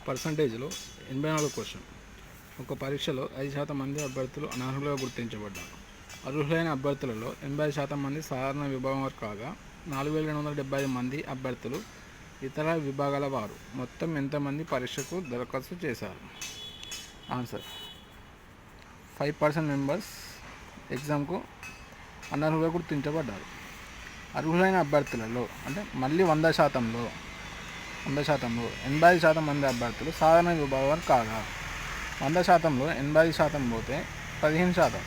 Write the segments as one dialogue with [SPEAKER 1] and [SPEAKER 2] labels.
[SPEAKER 1] పర్సంటేజ్లో 84 question. ఒక పరీక్షలో 5% మంది అభ్యర్థులు అనర్హులుగా గుర్తించబడ్డారు. అర్హులైన అభ్యర్థులలో 80% మంది సాధారణ విభాగం వారు కాగా 4275 మంది అభ్యర్థులు ఇతర విభాగాల వారు. మొత్తం ఎంతమంది పరీక్షకు దరఖాస్తు చేశారు? ఆన్సర్: 5% మెంబర్స్ ఎగ్జామ్కు అనర్హులుగా గుర్తించబడ్డారు. అర్హులైన అభ్యర్థులలో అంటే మళ్ళీ 100%లో 85% మంది అభ్యర్థులు సాధారణ విభాగం వారు కాగా 100%లో 85% పోతే 15%.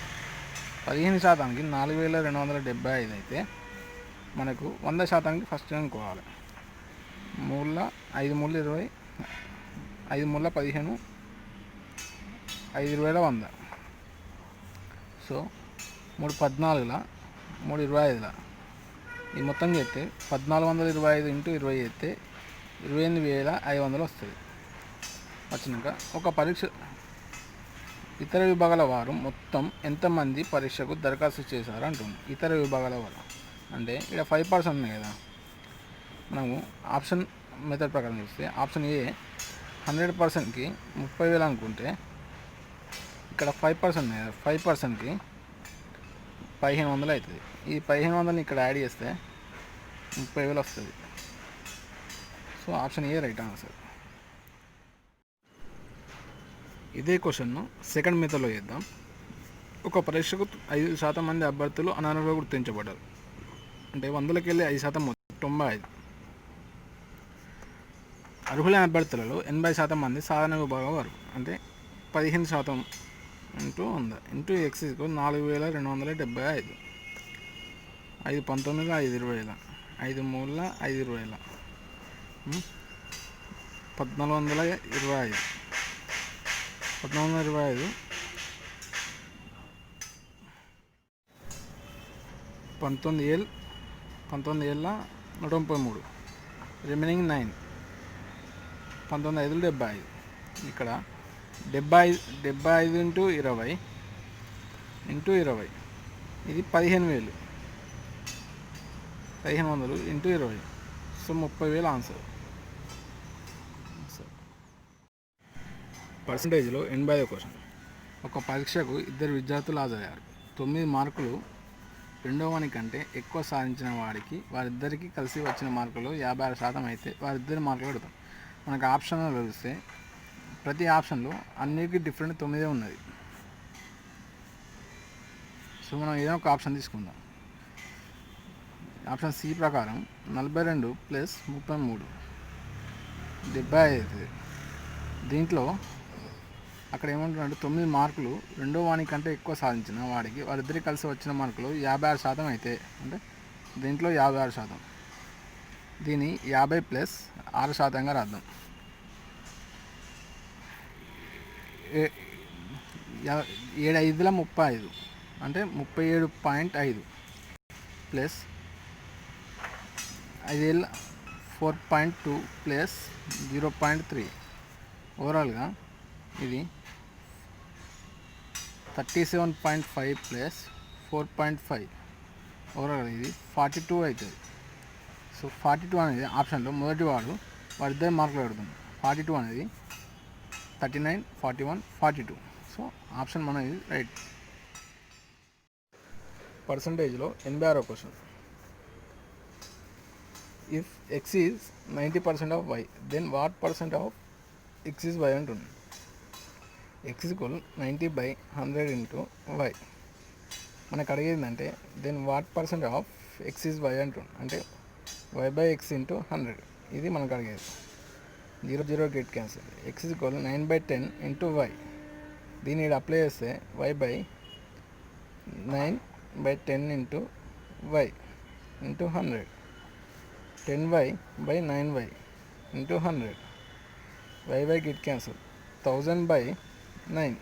[SPEAKER 1] 15%కి 4275 అయితే మనకు 100%కి ఫస్ట్ అనుకోవాలి. 5 మూల 20, 5 మూల 15, 5 20 100. సో 3 14, 3 25. ఇది మొత్తం చేస్తే 1425 ఇంటూ 20 చేస్తే 28500 వస్తుంది. వచ్చినాక ఒక పరీక్ష ఇతర విభాగాల వారు మొత్తం ఎంతమంది పరీక్షకు దరఖాస్తు చేశారు అంటుంది. ఇతర విభాగాల వారు అంటే ఇక్కడ 5% ఉన్నాయి కదా. మనము ఆప్షన్ మెథడ్ ప్రకారం చూస్తే ఆప్షన్ ఏ 100%కి 30,000 అనుకుంటే ఇక్కడ 5% ఉన్నాయి కదా. 5%కి 1500 అవుతుంది. ఈ 1500ని ఇక్కడ యాడ్ చేస్తే 30,000 వస్తుంది. So option A right answer. ఇదే క్వశ్చన్ను సెకండ్ మెథడ్లో చేద్దాం. ఒక పరీక్షకు 5% మంది అభ్యర్థులు అనర్హులుగా గుర్తించబడ్డారు. అంటే 100కి వెళ్ళి 5% 95. అర్హులైన అభ్యర్థులలో 80% మంది సాధారణ విభాగం వారు. అంటే 15% ఇంటూ 100 ఇంటూ ఎక్స్ 4275. 5 19, 5 20, 5 మూల 5 20, 1425. 1425 19 133, రిమైనింగ్ 9. 19 75. ఇక్కడ 75 ఇంటూ 20 ఇంటూ 20 ఇది 15,000. 1500 ఇంటూ 20. So 30,000 answer. పర్సంటేజ్లో 85 క్వశ్చన్. ఒక పరీక్షకు 2 విద్యార్థులు హాజరయ్యారు. 9 మార్కులు రెండవ వాని కంటే ఎక్కువ సాధించిన వాడికి వారిద్దరికీ కలిసి వచ్చిన మార్కులు 56% అయితే వారిద్దరి మార్కులు పెడతాం. మనకు ఆప్షన్లో చూస్తే ప్రతి ఆప్షన్లో అన్నిటికీ డిఫరెంట్ 9 ఉన్నది. సో మనం ఏదైనా ఒక ఆప్షన్ తీసుకుందాం. ఆప్షన్ సి ప్రకారం 42 + 33 75 అవుతుంది. దీంట్లో అక్కడ ఏమంటున్నాడు, 9 మార్కులు రెండో వాని కంటే ఎక్కువ సాధించిన వాడికి వారిద్దరికి కలిసి వచ్చిన మార్కులు 56% అయితే అంటే దీంట్లో 56%. దీన్ని 50 + 6%గా రాద్దాం. 7 5ల 35 అంటే 37.5 ప్లస్ 5 4.2 ప్లస్ 0.3. ఓవరాల్గా ఇది 37.5 ప్లస్ 4.5. ఓవరాల్ ఇది 42 అవుతుంది. సో 42 అనేది ఆప్షన్లో మొదటి వారిద్దరి మార్కులు పెడుతుంది. 42 అనేది 39, 41, 42. సో ఆప్షన్ మనది రైట్. పర్సంటేజ్లో 86 question. If X is 90% of Y then what % of X is Y అంటుంది. X equal 90/100 into Y. మనకు అడిగేందంటే then what % of X is Y అంటుంది. అంటే y/x ఇంటూ 100 ఇది మనకు అడిగేది. 0 0 get cancel. X equal 9/10 into Y. దీన్ని ఇక్కడ అప్లై చేస్తే y/9/10 into Y into 100. 10y/9y into 100. y get cancel. 1000/9.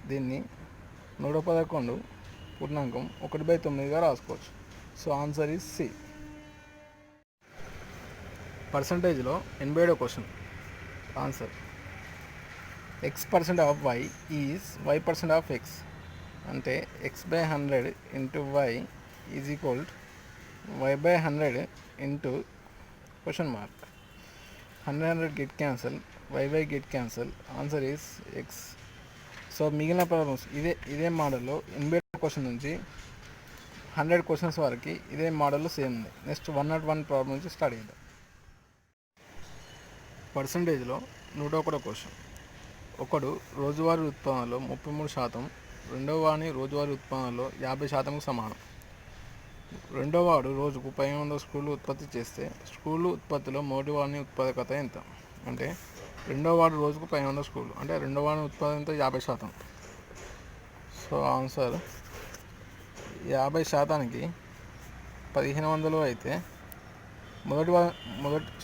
[SPEAKER 1] దీన్ని 111 పూర్ణాంకం 1/9గా రాసుకోవచ్చు. So answer is C. పర్సంటేజ్లో 87 question. Answer: x% of y is y% of x. అంటే x/100 into y is equal y/100 into question mark. 100 get cancel. Y get cancel. Answer is X. So మిగిలిన problems ఇదే మోడల్లో 80 question నుంచి 100 questions వరకు ఇదే మోడల్లో same ఉంది. Next 101 problem నుంచి స్టార్ట్ చేద్దాం. పర్సంటేజ్లో 101 క్వశ్చన్. ఒకడు రోజువారీ ఉత్పత్తులలో 33%, రెండవ వాని రోజువారీ ఉత్పత్తులలో 50%కు సమానం. రెండవ వాడు రోజుకు 1500 స్క్రూలు ఉత్పత్తి చేస్తే స్క్రూలు ఉత్పత్తిలో మొదటి వాని ఉత్పాదకత ఎంత? అంటే రెండవ వాడు రోజుకు 1500 స్క్రూలు అంటే రెండవ వాడి ఉత్పాదకత 50%. సో ఆన్సర్ 50%కి 1500 అయితే మొదటి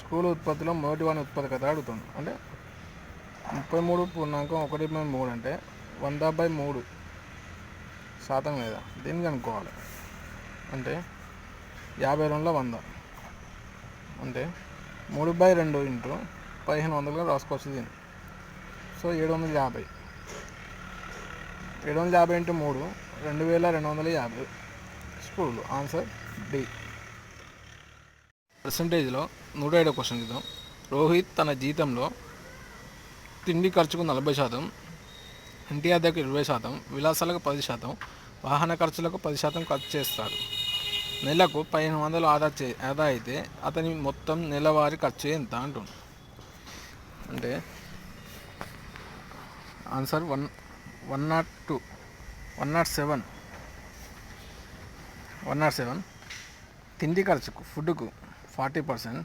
[SPEAKER 1] స్క్రూలు ఉత్పత్తిలో మొదటి వాని ఉత్పాదకత అడుగుతుంది. అంటే 33.1/3 అంటే 100/3% లేదా దీన్ని కనుక్కోవాలి. అంటే 52లో 100 అంటే 3/2 ఇంటూ 1500గా రాసుకోవచ్చు దీన్ని. సో 750 ఇంటూ 3 2250 స్క్రూలు. Answer D. పర్సంటేజ్లో 107 క్వశ్చన్ ఇద్దాం. రోహిత్ తన జీతంలో తిండి ఖర్చుకు 40%, ఇంటి అద్దెకు 20%, విలాసాలకు 10%, వాహన ఖర్చులకు 10% ఖర్చు చేస్తాడు. నెలకు 1500 ఆదా అయితే అతని మొత్తం నెలవారీ ఖర్చు ఎంత అంటుంది. అంటే ఆన్సర్ 107. తిండి ఖర్చుకు ఫుడ్కు 40%,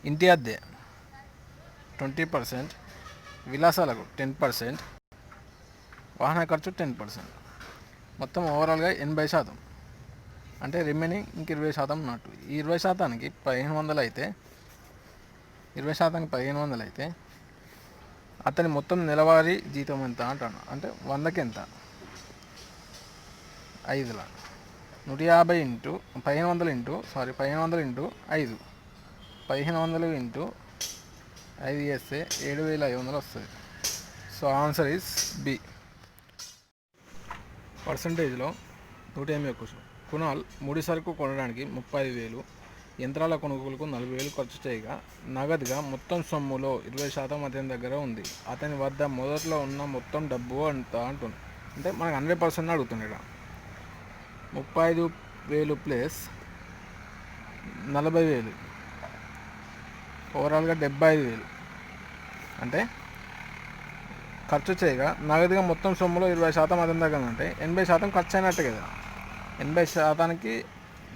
[SPEAKER 1] ఇంటి అద్దె 20%, విలాసాలకు 10%, వాహన ఖర్చు 10%, మొత్తం ఓవరాల్గా 80%. అంటే రిమైనింగ్ ఇంక 20% ఉన్నట్టు. ఈ 20%కి 1500 అయితే 1500 అయితే అతని మొత్తం నెలవారీ జీతం ఎంత అంటాను. అంటే 100కి ఎంత? 5 150 ఇంటూ 1500 ఇంటూ 5 1500 ఇంటూ 5 చేస్తే 7500 వస్తుంది. So answer is B. పర్సంటేజ్లో 108 క్వశ్చన్. కునాల్ ముడి సరుకు కొనడానికి 35,000, యంత్రాల కొనుగోలుకు 40,000 ఖర్చు చేయగా నగదుగా మొత్తం సొమ్ములో 20% అతని దగ్గర ఉంది. అతని వద్ద మొదట్లో ఉన్న మొత్తం డబ్బు ఎంత అంటుంది. అంటే మనకు 100% అడుగుతుంది ఇక్కడ. 35,000 ప్లస్ 40,000 ఓవరాల్గా 75,000. అంటే ఖర్చు చేయగా నగదుగా మొత్తం సొమ్ములో 20% అతని దగ్గర ఉంటే 80% ఖర్చు అయినట్టు కదా. 80%కి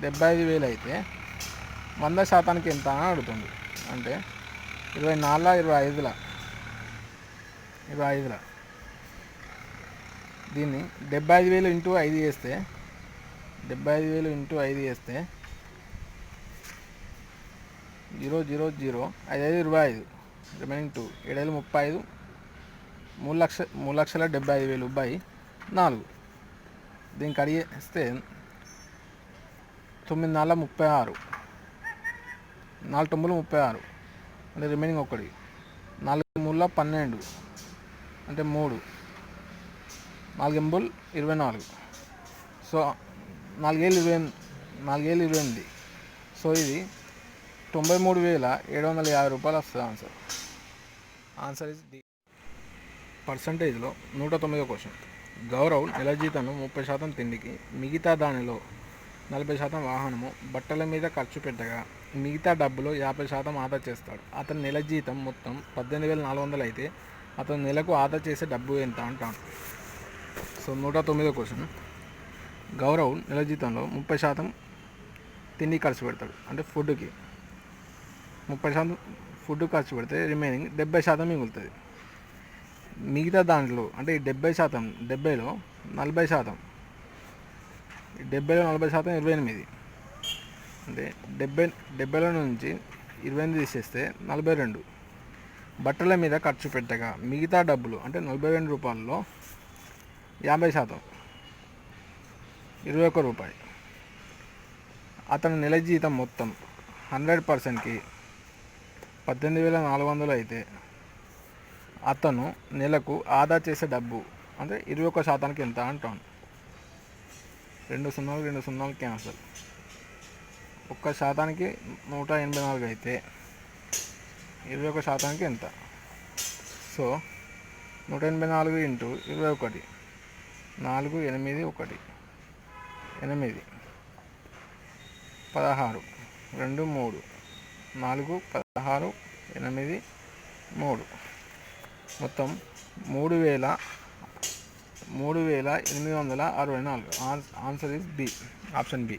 [SPEAKER 1] 75,000 అయితే 100%కి ఎంత అని అడుగుతుంది. అంటే 25 దీన్ని 75,000 ఇంటూ 5 చేస్తే 0 0 0 5 25 రిమైనింగ్ 2 7 35 3,75,000 బై 4. దీనికి అడిగేస్తే 9 4 36 4 9 36 అంటే రిమైనింగ్ 1 4 3 12 అంటే 3 4 8 24. సో 4 28. సో ఇది 93,750 రూపాయలు వస్తుంది. Answer is D. పర్సంటేజ్లో 109 క్వశ్చన్. గౌరవ్ నెల జీతంలో 30% తిండికి, మిగతా దానిలో 40% వాహనము, బట్టల మీద ఖర్చు పెట్టగా మిగతా డబ్బులో 50% ఆదా చేస్తాడు. అతని నెల జీతం మొత్తం 18,400 అయితే అతను నెలకు ఆదా చేసే డబ్బు ఎంత అంటాడు. So 109 question. గౌరవ్ నెల జీతంలో 30% తిండి ఖర్చు పెడతాడు. అంటే ఫుడ్కి 30% ఫుడ్ ఖర్చు పెడితే రిమైనింగ్ 70% మిగులుతుంది. మిగతా దాంట్లో అంటే ఈ 70%లో 40%, 70లో 40% 28. అంటే 70లో నుంచి 28 తీసేస్తే 42. బట్టల మీద ఖర్చు పెట్టగా మిగతా డబ్బులు అంటే 42 రూపాయలలో 50% 21 రూపాయి. అతని నెల జీతం మొత్తం 100%కి 18,400 అయితే అతను నెలకు ఆదా చేసే డబ్బు అంటే 21%కి ఎంత అంటాను. 2 0 క్యాన్సల్. 1%కి 184 అయితే 21% ఎంత? సో 184 ఇంటూ 21, 4, 8, 1, 8, 16, 2, 3, 4, 16, 8, 3, మొత్తం 3864. Answer is B, option B.